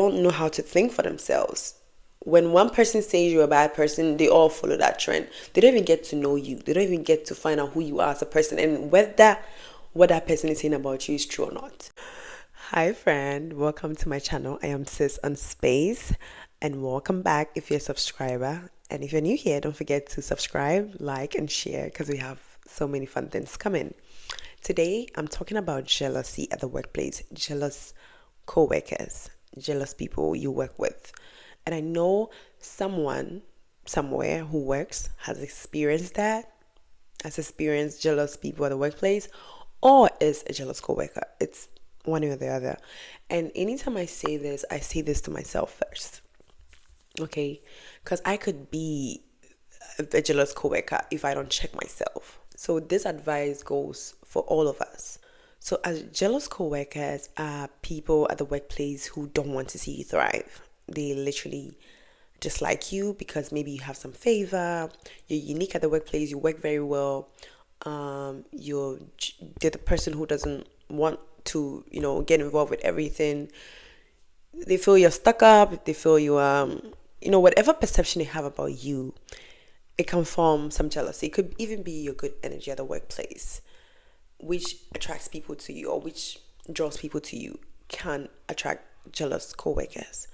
don't know how to think for themselves. When one person says you're a bad person, they all follow that trend. They don't even get to know you. They don't even get to find out who you are as a person and whether what that person is saying about you is true or not. Hi, friend. Welcome to my channel. I am Sis on Space, and welcome back if you're a subscriber. And if you're new here, don't forget to subscribe, like, and share because we have so many fun things coming. Today, I'm talking about jealousy at the workplace, jealous co-workers, jealous people you work with. And I know someone somewhere who works has experienced that, has experienced jealous people at the workplace, or is a jealous co-worker. It's one or the other. And anytime I say this to myself first. Okay? Because I could be a jealous co-worker if I don't check myself. So this advice goes for all of us. So as jealous co-workers are people at the workplace who don't want to see you thrive. They literally dislike you because maybe you have some favor, you're unique at the workplace, you work very well, they're the person who doesn't want to, get involved with everything. They feel you're stuck up, they feel you, whatever perception they have about you, it can form some jealousy. It could even be your good energy at the workplace, which attracts people to you or which draws people to you, can attract jealous co-workers.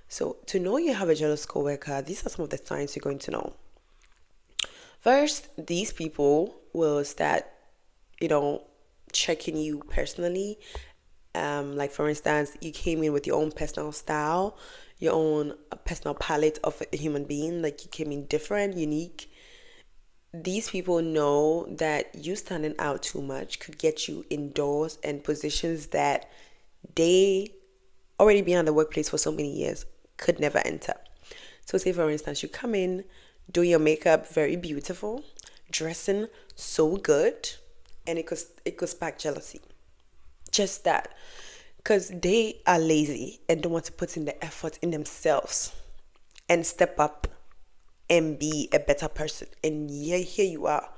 So to know you have a jealous co-worker, these are some of the signs you're going to know. First, these people will start, checking you personally. Like for instance, you came in with your own personal style, your own personal palette of a human being. Like you came in different, unique. These people know that you standing out too much could get you indoors and positions that they already been in the workplace for so many years could never enter. So say for instance, you come in, do your makeup very beautiful, dressing so good, and it could spark jealousy. Just that. Because they are lazy and don't want to put in the effort in themselves and step up and be a better person. And yeah, here you are,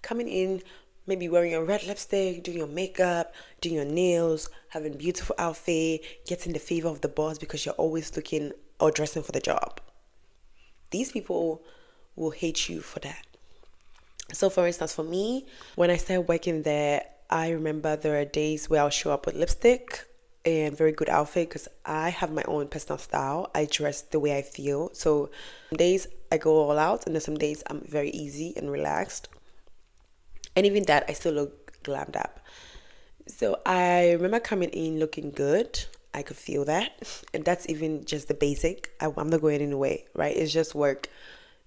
coming in, maybe wearing your red lipstick, doing your makeup, doing your nails, having a beautiful outfit, getting the favor of the boss because you're always looking or dressing for the job. These people will hate you for that. So for instance, for me, when I started working there, I remember there are days where I'll show up with lipstick and very good outfit because I have my own personal style. I dress the way I feel. So some days I go all out and then some days I'm very easy and relaxed. And even that, I still look glammed up. So I remember coming in looking good. I could feel that. And that's even just the basic. I'm not going anywhere, right? It's just work.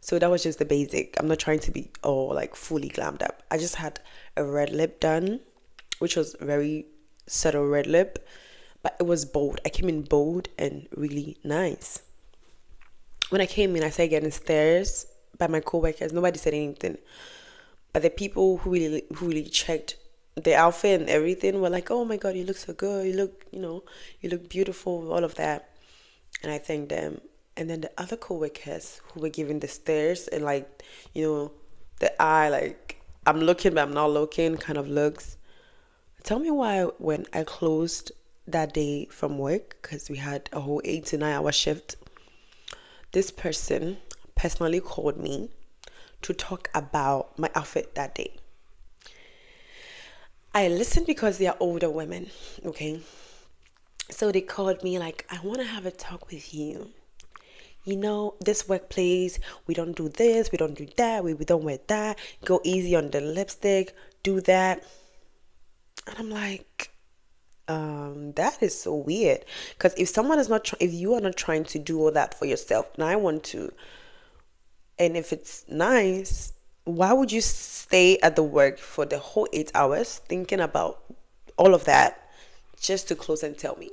So that was just the basic. I'm not trying to be fully glammed up. I just had a red lip done, which was very subtle red lip. But it was bold. I came in bold and really nice. When I came in, I started getting stares by my co-workers. Nobody said anything. But the people who really checked the outfit and everything were like, "Oh my God, you look so good. You look beautiful." All of that, and I thanked them. And then the other co-workers who were giving the stares and the eye like I'm looking but I'm not looking kind of looks. Tell me why when I closed that day from work because we had a whole 8 to 9 hour shift, this person personally called me to talk about my outfit that day. I listened because they are older women, okay? So they called me like, "I want to have a talk with you. This workplace, we don't do this, we don't do that, we don't wear that, go easy on the lipstick, do that." And I'm like, that is so weird. Because if someone is not, if you are not trying to do all that for yourself, and I want to, and if it's nice, why would you stay at the work for the whole 8 hours thinking about all of that just to close and tell me?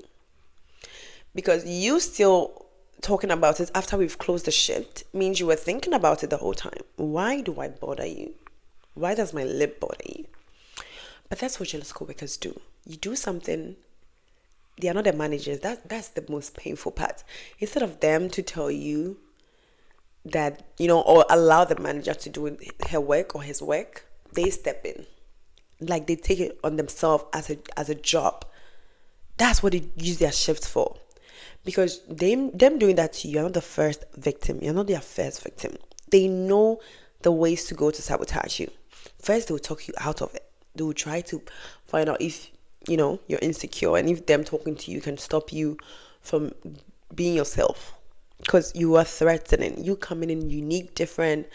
Because you still talking about it after we've closed the shift means you were thinking about it the whole time. Why do I bother you? Why does my lip bother you? But that's what jealous co-workers do. You do something, they are not the managers. That's the most painful part. Instead of them to tell you that, or allow the manager to do her work or his work, they step in. Like they take it on themselves as a job. That's what they use their shift for. because them doing that to you, you're not the first victim. You're not their first victim. They know the ways to go to sabotage you. First, they will talk you out of it. They will try to find out if you're insecure, and if them talking to you can stop you from being yourself, because you are threatening. You coming in unique, different,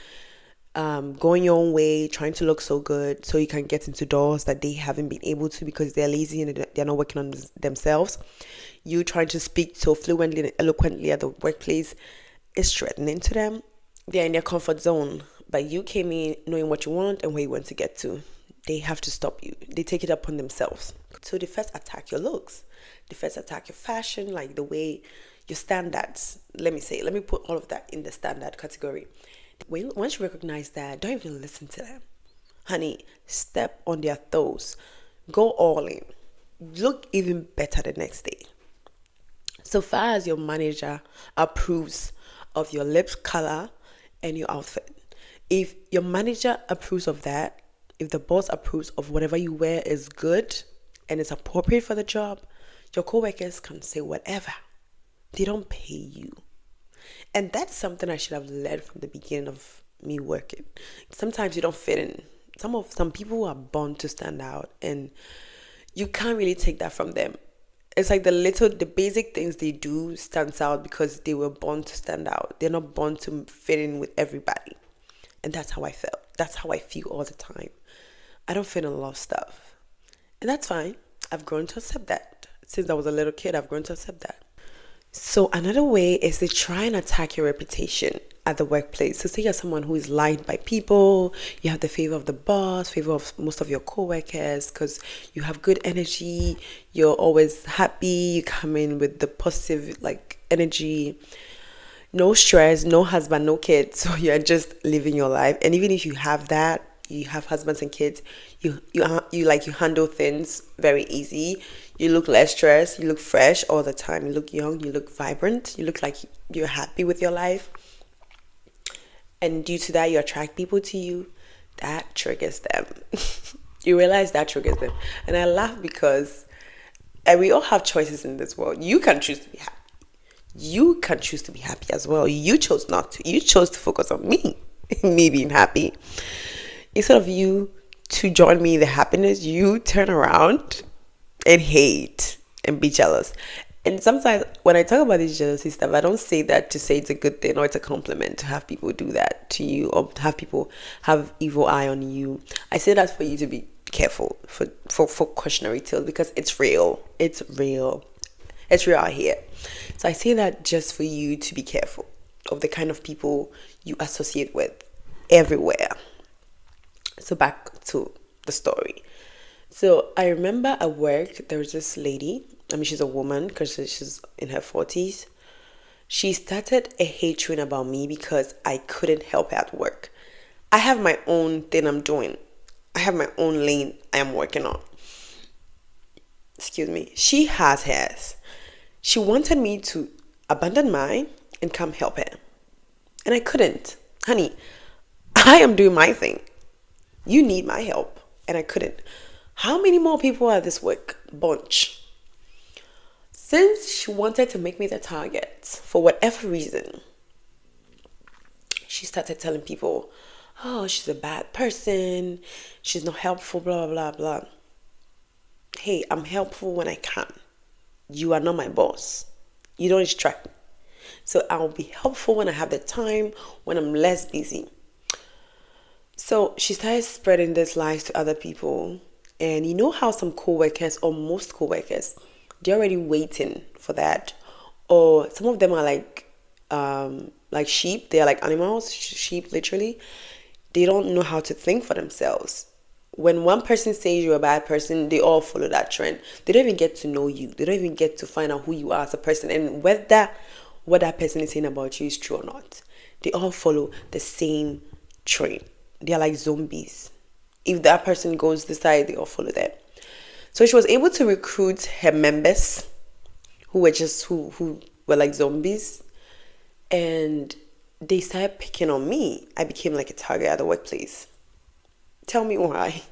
going your own way, trying to look so good so you can get into doors that they haven't been able to because they're lazy and they're not working on themselves. You trying to speak so fluently and eloquently at the workplace is threatening to them. They're in their comfort zone, but you came in knowing what you want and where you want to get to. They have to stop you. They take it upon themselves. So they first attack your looks. They first attack your fashion, like the way your standards. Let me put all of that in the standard category. Once you recognize that, don't even listen to them. Honey, step on their toes. Go all in. Look even better the next day. So far as your manager approves of your lips color and your outfit, if your manager approves of that, if the boss approves of whatever you wear is good and it's appropriate for the job, your co-workers can say whatever. They don't pay you. And that's something I should have learned from the beginning of me working. Sometimes you don't fit in. Some people are born to stand out, and you can't really take that from them. It's like the basic things they do stands out because they were born to stand out. They're not born to fit in with everybody. And that's how I felt. That's how I feel all the time. I don't fit in a lot of stuff. And that's fine. I've grown to accept that. Since I was a little kid, I've grown to accept that. So another way is they try and attack your reputation at the workplace. So say you're someone who is liked by people, you have the favor of the boss, favor of most of your co-workers because you have good energy, you're always happy, you come in with the positive energy, no stress, no husband, no kids. So you're just living your life. And even if you have that, you have husbands and kids, you handle things very easy. You look less stressed, you look fresh all the time, you look young, you look vibrant, you look like you're happy with your life. And due to that, you attract people to you. That triggers them. You realize that triggers them. And I laugh because we all have choices in this world. You can choose to be happy. You can choose to be happy as well. You chose not to. You chose to focus on me being happy. Instead of you to join me in the happiness, you turn around and hate and be jealous. And sometimes when I talk about this jealousy stuff, I don't say that to say it's a good thing or it's a compliment to have people do that to you or have people have evil eye on you. I say that for you to be careful for cautionary tales because it's real. It's real. It's real out here. So I say that just for you to be careful of the kind of people you associate with everywhere. So back to the story. So I remember at work, there was this lady. She's a woman because she's in her 40s. She started a hatred about me because I couldn't help her at work. I have my own thing I'm doing. I have my own lane I am working on. Excuse me. She has hers. She wanted me to abandon mine and come help her. And I couldn't. Honey, I am doing my thing. You need my help. And I couldn't. How many more people are this work? Bunch. Since she wanted to make me the target, for whatever reason, she started telling people, oh, she's a bad person, she's not helpful, blah, blah, blah, blah. Hey, I'm helpful when I can. You are not my boss. You don't instruct me. So I'll be helpful when I have the time, when I'm less busy. So she started spreading these lies to other people. And you know how some co-workers, or most co-workers, they're already waiting for that. Or some of them are like sheep. They are like animals, sheep literally. They don't know how to think for themselves. When one person says you're a bad person, they all follow that trend. They don't even get to know you. They don't even get to find out who you are as a person and whether what that person is saying about you is true or not. They all follow the same trend. They are like zombies. If that person goes this side, they all follow that. So she was able to recruit her members who were like zombies, and they started picking on me. I became like a target at the workplace. Tell me why.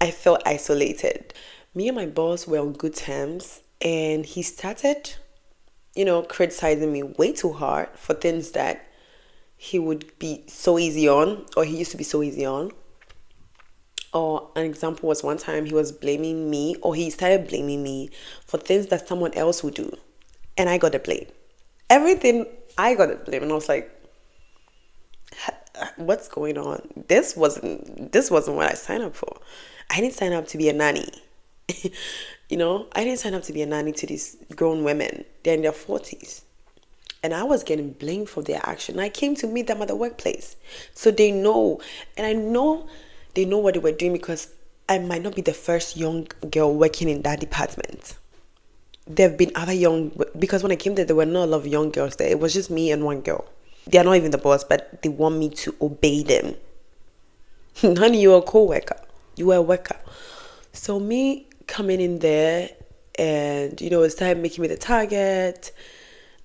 I felt isolated. Me and my boss were on good terms, and he started criticizing me way too hard for things that he would be so easy on, or he used to be so easy on. Or an example was one time he was blaming me, or he started blaming me for things that someone else would do. And I got the blame. Everything I got the blame. And I was like, what's going on? This wasn't what I signed up for. I didn't sign up to be a nanny. I didn't sign up to be a nanny to these grown women. They're in their 40s. And I was getting blamed for their action. I came to meet them at the workplace. So they know. And I know they know what they were doing because I might not be the first young girl working in that department. There have been other because when I came there were not a lot of young girls there. It was just me and one girl. They are not even the boss, but they want me to obey them. Honey, you're a co-worker. You were a worker. So me coming in there and, it started making me the target.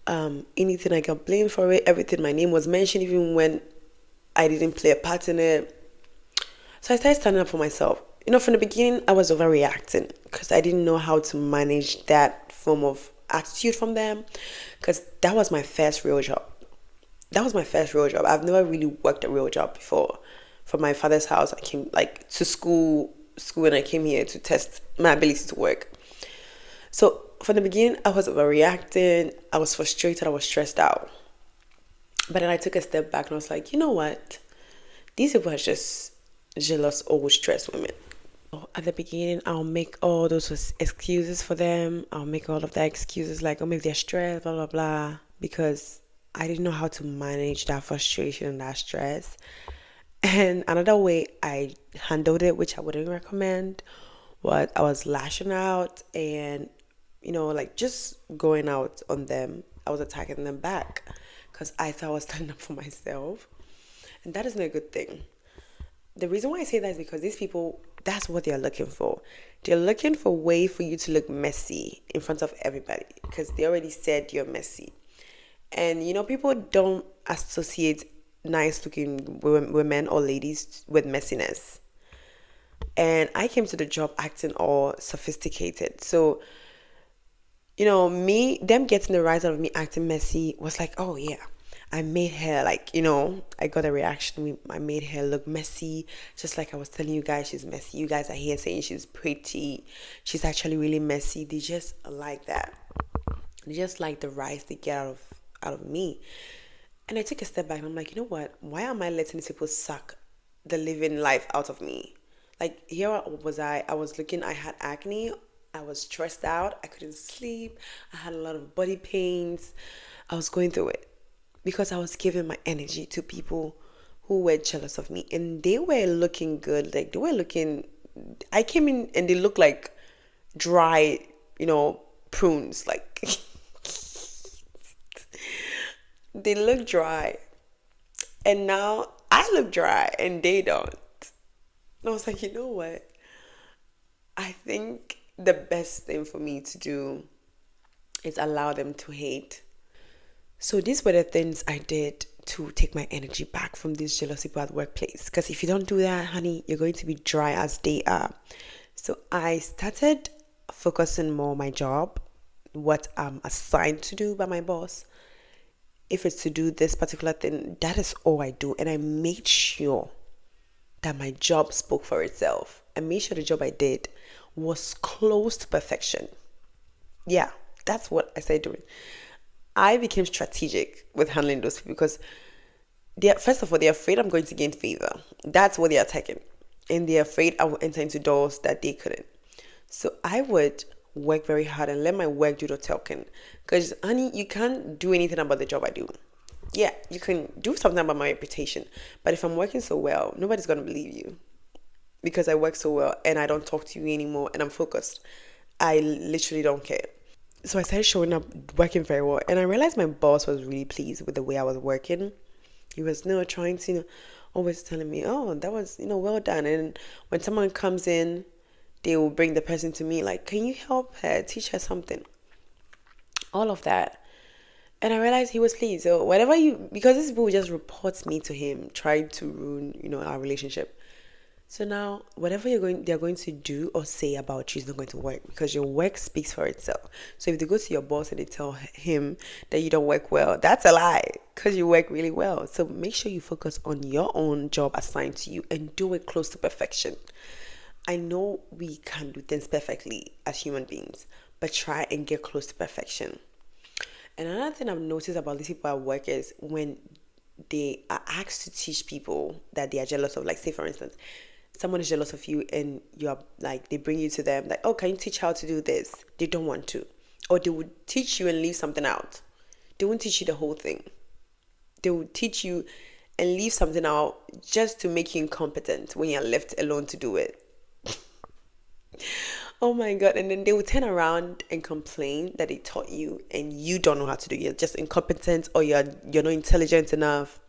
Anything I got blamed for it. Everything, my name was mentioned even when I didn't play a part in it. So I started standing up for myself. From the beginning, I was overreacting because I didn't know how to manage that form of attitude from them, because that was my first real job. I've never really worked a real job before. From my father's house, I came to school, and I came here to test my ability to work. So from the beginning, I was overreacting. I was frustrated. I was stressed out. But then I took a step back and I was like, you know what? These people are just jealous, old, stressed women. At the beginning, I'll make all those excuses for them. I'll make all of the excuses like, maybe they're stressed, blah, blah, blah. Because I didn't know how to manage that frustration and that stress. And another way I handled it, which I wouldn't recommend, was I was lashing out and, just going out on them. I was attacking them back because I thought I was standing up for myself. And that isn't a good thing. The reason why I say that is because these people, that's what they're looking for. They're looking for a way for you to look messy in front of everybody because they already said you're messy. And, people don't associate nice looking women or ladies with messiness. And I came to the job acting all sophisticated. So, them getting the rise out of me acting messy was like, oh yeah, I made her I got a reaction. I made her look messy, just like I was telling you guys she's messy. You guys are here saying she's pretty. She's actually really messy. They just like that. They just like the rise they get out of me. And I took a step back and I'm like, you know what? Why am I letting these people suck the living life out of me? Like, here was I was looking, I had acne. I was stressed out. I couldn't sleep. I had a lot of body pains. I was going through it because I was giving my energy to people who were jealous of me. And they were looking good. I came in and they looked like dry, prunes. Like, they look dry. And now I look dry and they don't. And I was like, you know what? I think the best thing for me to do is allow them to hate. So these were the things I did to take my energy back from these jealous people at the workplace. Because if you don't do that, honey, you're going to be dry as they are. So I started focusing more on my job, what I'm assigned to do by my boss. If it's to do this particular thing, that is all I do. And I made sure that my job spoke for itself. I made sure the job I did was close to perfection. Yeah, that's what I started doing. I became strategic with handling those people because first of all, they're afraid I'm going to gain favor. That's what they're attacking. And they're afraid I will enter into doors that they couldn't. So I would work very hard and let my work do the talking. Because, honey, you can't do anything about the job I do. Yeah, you can do something about my reputation. But if I'm working so well, nobody's going to believe you. Because I work so well and I don't talk to you anymore and I'm focused. I literally don't care. So I started showing up, working very well. And I realized my boss was really pleased with the way I was working. He was trying to always telling me, oh, that was, well done. And when someone comes in, they will bring the person to me like, can you help her, teach her something? All of that. And I realized he was pleased. So because this people just reports me to him, trying to ruin, our relationship. So now, whatever they're going to do or say about you is not going to work because your work speaks for itself. So if they go to your boss and they tell him that you don't work well, that's a lie because you work really well. So make sure you focus on your own job assigned to you and do it close to perfection. I know we can't do things perfectly as human beings, but try and get close to perfection. And another thing I've noticed about these people at work is when they are asked to teach people that they are jealous of, like, say for instance, someone is jealous of you and you're like, they bring you to them, like, oh, can you teach how to do this? They don't want to. Or they would teach you and leave something out. They won't teach you the whole thing. They will teach you and leave something out just to make you incompetent when you're left alone to do it. Oh my god. And then they will turn around and complain that they taught you and you don't know how to do it. You're just incompetent or you're not intelligent enough.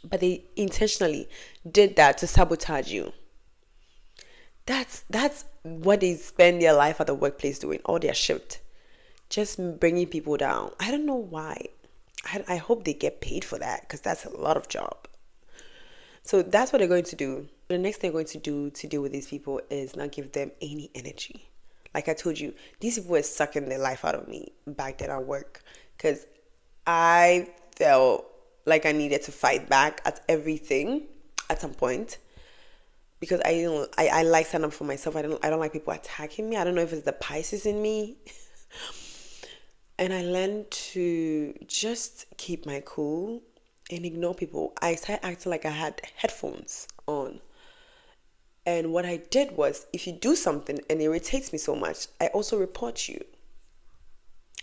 But they intentionally did that to sabotage you. That's what they spend their life at the workplace doing, all their shift. Just bringing people down. I don't know why. I hope they get paid for that because that's a lot of job. So that's what they're going to do. The next thing they're going to do to deal with these people is not give them any energy. Like I told you, these people were sucking the life out of me back then at work because I felt like I needed to fight back at everything at some point because I like stand up for myself. I don't like people attacking me. I don't know if it's the Pisces in me. And I learned to just keep my cool and ignore people. I started acting like I had headphones on. And what I did was, if you do something and it irritates me so much, I also report you.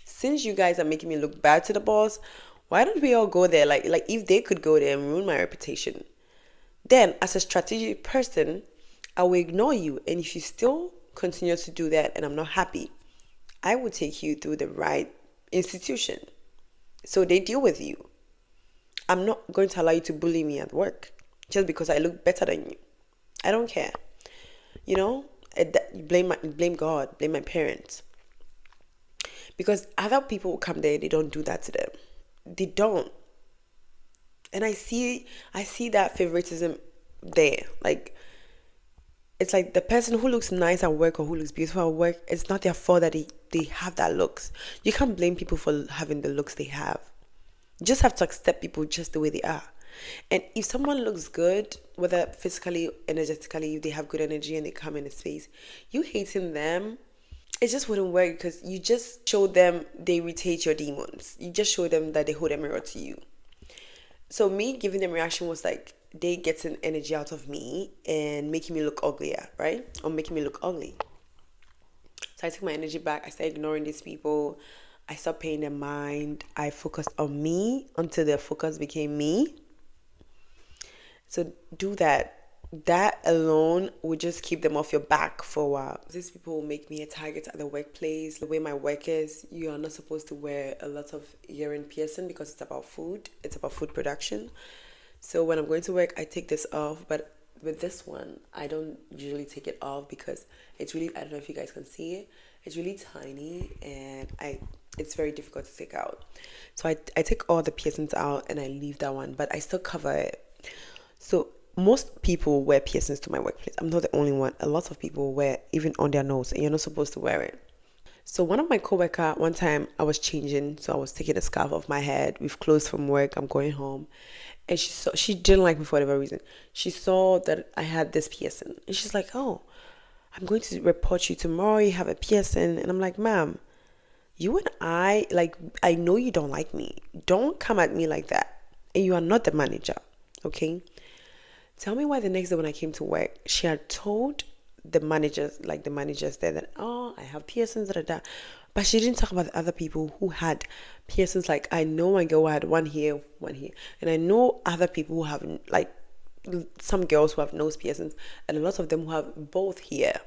Since you guys are making me look bad to the boss, why don't we all go there? Like if they could go there and ruin my reputation, then as a strategic person, I will ignore you. And if you still continue to do that and I'm not happy, I will take you through the right institution so they deal with you. I'm not going to allow you to bully me at work just because I look better than you. I don't care. You know, blame God, blame my parents. Because other people will come there, they don't do that to them. They don't. And I see that favoritism there. Like, it's like the person who looks nice at work or who looks beautiful at work, it's not their fault that they have that looks. You can't blame people for having the looks they have. You just have to accept people just the way they are. And if someone looks good, whether physically, energetically, if they have good energy and they come in a space, you hating them, it just wouldn't work because you just show them they irritate your demons. You just show them that they hold a mirror to you. So me giving them reaction was like they getting energy out of me and making me look uglier, right? Or making me look ugly. So I took my energy back. I started ignoring these people. I stopped paying them mind. I focused on me until their focus became me. So do that. That alone would just keep them off your back for a while. These people will make me a target at the workplace. The way my work is, you are not supposed to wear a lot of earring piercing because it's about food. It's about food production. So when I'm going to work, I take this off. But with this one, I don't usually take it off because it's really, I don't know if you guys can see it. It's really tiny and it's very difficult to take out. So I take all the piercings out and I leave that one, but I still cover it. So most people wear piercings to my workplace. I'm not the only one. A lot of people wear even on their nose and you're not supposed to wear it. So one of my coworker, one time I was changing, so I was taking a scarf off my head. We've closed from work. I'm going home, and she didn't like me for whatever reason. She saw that I had this piercing, and she's like, "Oh, I'm going to report you tomorrow. You have a piercing," and I'm like, "Ma'am, you and I know you don't like me. Don't come at me like that. And you are not the manager, okay?" Tell me why the next day when I came to work, she had told the managers there that, oh, I have piercings, da, da, da. But she didn't talk about the other people who had piercings. Like, I know my girl had one here. And I know other people who have, like, some girls who have nose piercings, and a lot of them who have both here.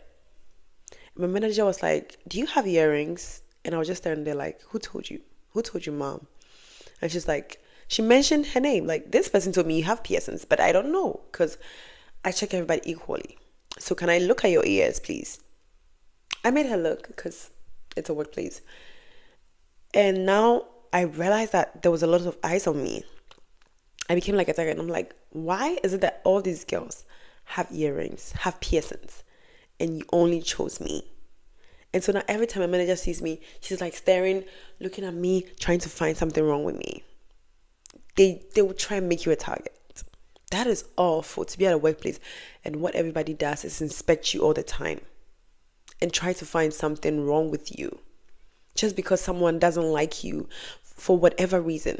My manager was like, do you have earrings? And I was just standing there like, who told you? Who told you, mom? And she's like, she mentioned her name. Like, this person told me you have piercings, but I don't know because I check everybody equally. So can I look at your ears, please? I made her look because it's a workplace. And now I realized that there was a lot of eyes on me. I became like a target. And I'm like, why is it that all these girls have earrings, have piercings, and you only chose me. And so now every time my manager sees me, she's like staring, looking at me, trying to find something wrong with me. They will try and make you a target. That is awful to be at a workplace, and what everybody does is inspect you all the time and try to find something wrong with you just because someone doesn't like you for whatever reason.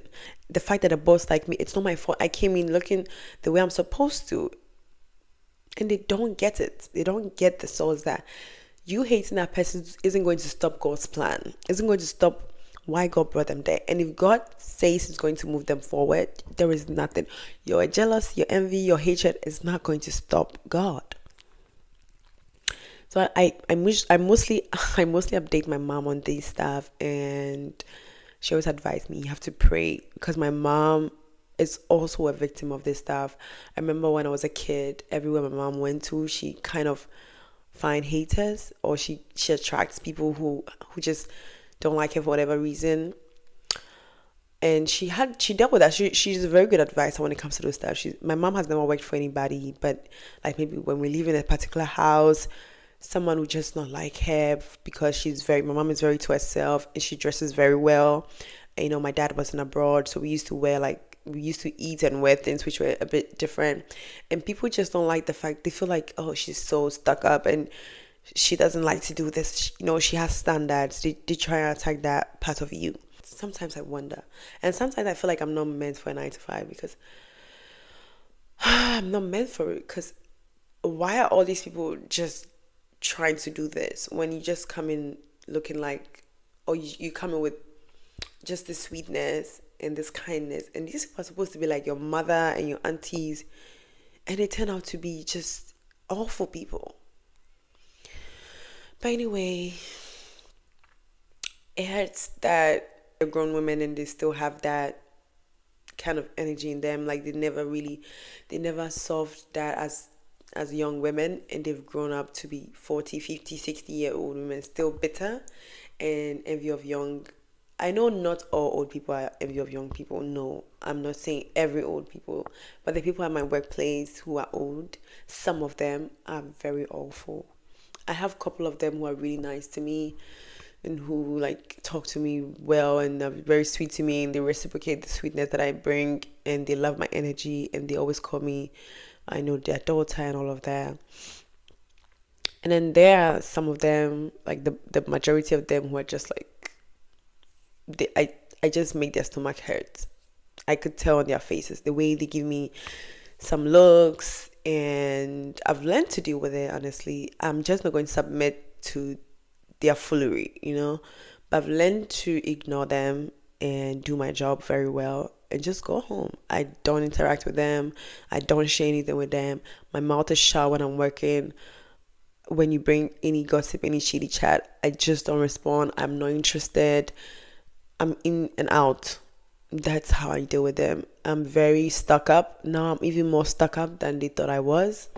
The fact that a boss like me, it's not my fault. I came in looking the way I'm supposed to, and they don't get it. They don't get the source that you hating that person isn't going to stop God's plan. Isn't going to stop why God brought them there. And if God says He's going to move them forward, there is nothing. Your jealous, your envy, your hatred is not going to stop God. So I mostly update my mom on this stuff, and she always advised me, you have to pray, because my mom is also a victim of this stuff. I remember when I was a kid, everywhere my mom went to, she kind of find haters, or she attracts people who just don't like her for whatever reason. And she dealt with that. She's a very good advisor when it comes to those stuff. My mom has never worked for anybody, but like maybe when we live in a particular house, someone would just not like her because my mom is very to herself and she dresses very well. And, my dad wasn't abroad, so we used to eat and wear things which were a bit different. And people just don't like the fact, they feel like, oh, she's so stuck up and she doesn't like to do this. She has standards. They try and attack that part of you. Sometimes I wonder. And sometimes I feel like I'm not meant for a 9 to 5 because I'm not meant for it. Because why are all these people just trying to do this when you just come in looking like, or you come in with just this sweetness and this kindness, and these people are supposed to be like your mother and your aunties, and they turn out to be just awful people. But anyway, it hurts that they're grown women and they still have that kind of energy in them. Like they never solved that as young women, and they've grown up to be 40, 50, 60-year-old women, still bitter and envy of young. I know not all old people are envy of young people. No, I'm not saying every old people, but the people at my workplace who are old, some of them are very awful. I have a couple of them who are really nice to me and who like talk to me well and are very sweet to me, and they reciprocate the sweetness that I bring, and they love my energy, and they always call me, I know, their daughter and all of that. And then there are some of them, like the majority of them, who are just like, I just make their stomach hurt. I could tell on their faces, the way they give me some looks, and I've learned to deal with it, honestly. I'm just not going to submit to their foolery, But I've learned to ignore them and do my job very well and just go home. I don't interact with them. I don't share anything with them. My mouth is shut when I'm working. When you bring any gossip, any shitty chat, I just don't respond. I'm not interested. I'm in and out. That's how I deal with them. I'm very stuck up. Now I'm even more stuck up than they thought I was,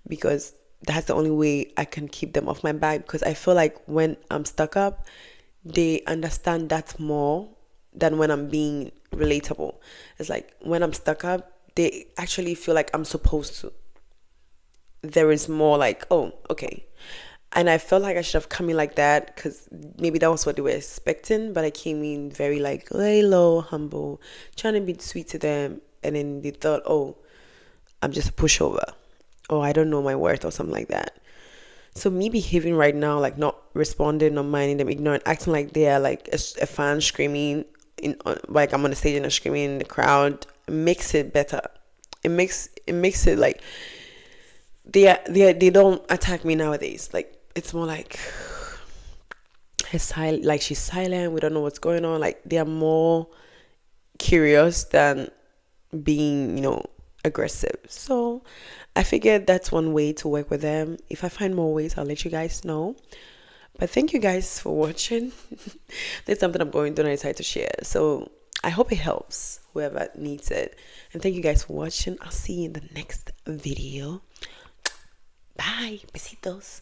because that's the only way I can keep them off my back. Because I feel like when I'm stuck up, they understand that more than when I'm being relatable. It's like when I'm stuck up, they actually feel like I'm supposed to. There is more like, oh, okay. And I felt like I should have come in like that, because maybe that was what they were expecting. But I came in very like lay low, humble, trying to be sweet to them. And then they thought, oh, I'm just a pushover, or I don't know my worth, or something like that. So me behaving right now, like not responding, not minding them, ignoring, acting like they are like a fan screaming, like I'm on the stage and I'm screaming in the crowd, makes it better. It makes it like they don't attack me nowadays. Like it's more like she's silent. We don't know what's going on. Like they are more curious than being, aggressive. So I figured that's one way to work with them. If I find more ways, I'll let you guys know. But thank you guys for watching. There's something I'm going through and I decided to share. So I hope it helps whoever needs it. And thank you guys for watching. I'll see you in the next video. Bye. Besitos.